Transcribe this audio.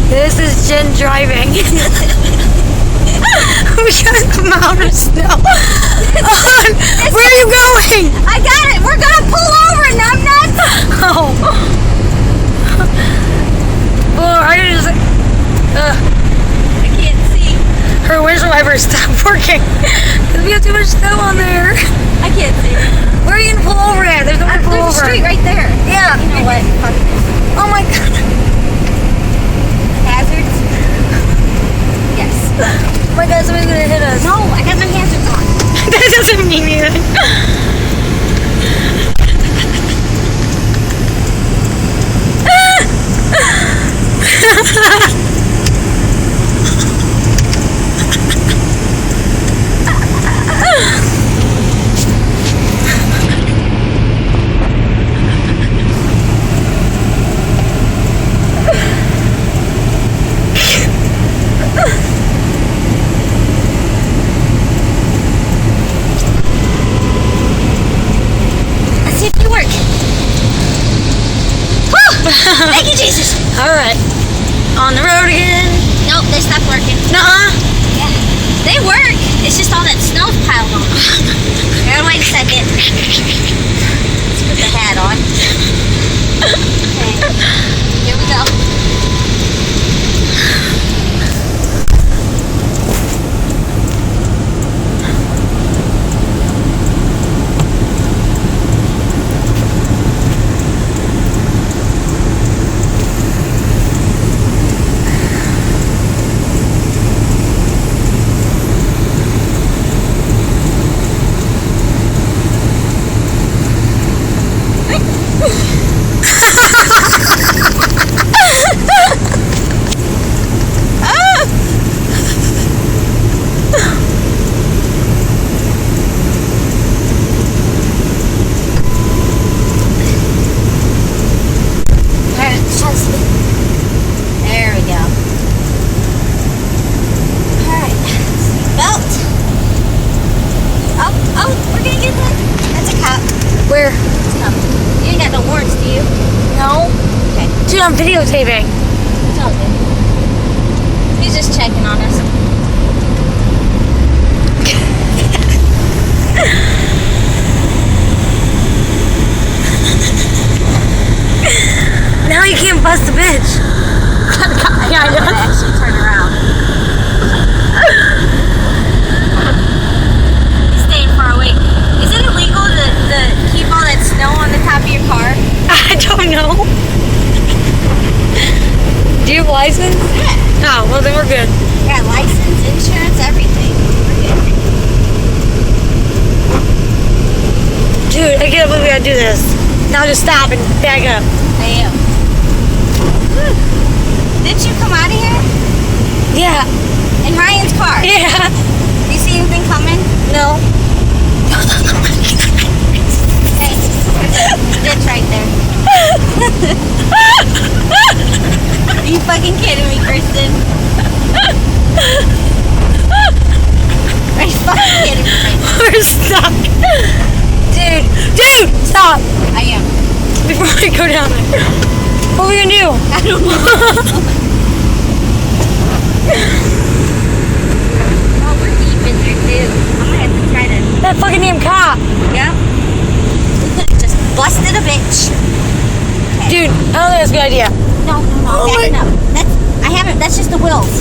This is Jen driving. We just come out of snow. Where are you going? I got it. We're gonna pull over, numbnuts. Oh. Well, I just. I can't see. Her windshield wipers stopped working because we have too much snow on there. I can't see. Where are you gonna pull over at? There's nowhere to pull There's a over. street right there. Yeah. You know what? Fuck this. Oh my god. Hazards? Yes. Oh my god, somebody's gonna hit us. No, I got my hazards on. That doesn't mean anything. Let's see if they work. Whew! Thank you, Jesus. Alright. On the road again. Nope, they stopped working. Nuh-uh. Yeah. They work. It's just all that snow's piled on. Here, wait a second. Let's put the hat on. Okay. Here we go. There we go. Alright. Belt. Oh, we're gonna get that. That's a cop. Where? No. You ain't got no warrants, do you? No. Okay. Dude, I'm videotaping. It's all good. He's just checking on us. Now you can't bust a bitch. Yeah, I I'm gonna actually turn around. He's staying far away. Is it illegal to keep all that snow on the top of your car? I don't know. Do you have a license? Yeah. Oh, well then we're good. Yeah, license, insurance, everything. We're good. Dude, I can't believe we gotta do this. Now just stop and back up. I am. Didn't you come out of here? Yeah. In Ryan's car? Yeah. You see anything coming? No. Hey, there's a ditch right there. Are you fucking kidding me, Kristen? Are you fucking kidding me right now? We're stuck. Dude, stop. I am. Before we go down there. What are we gonna do? I don't know. Oh, we're deep in there too. I'm gonna have to try to. That fucking damn cop. Yeah. We could have just busted a bitch. Dude, I don't think that's a good idea. No, Oh backing up. I haven't. That's just the wheels.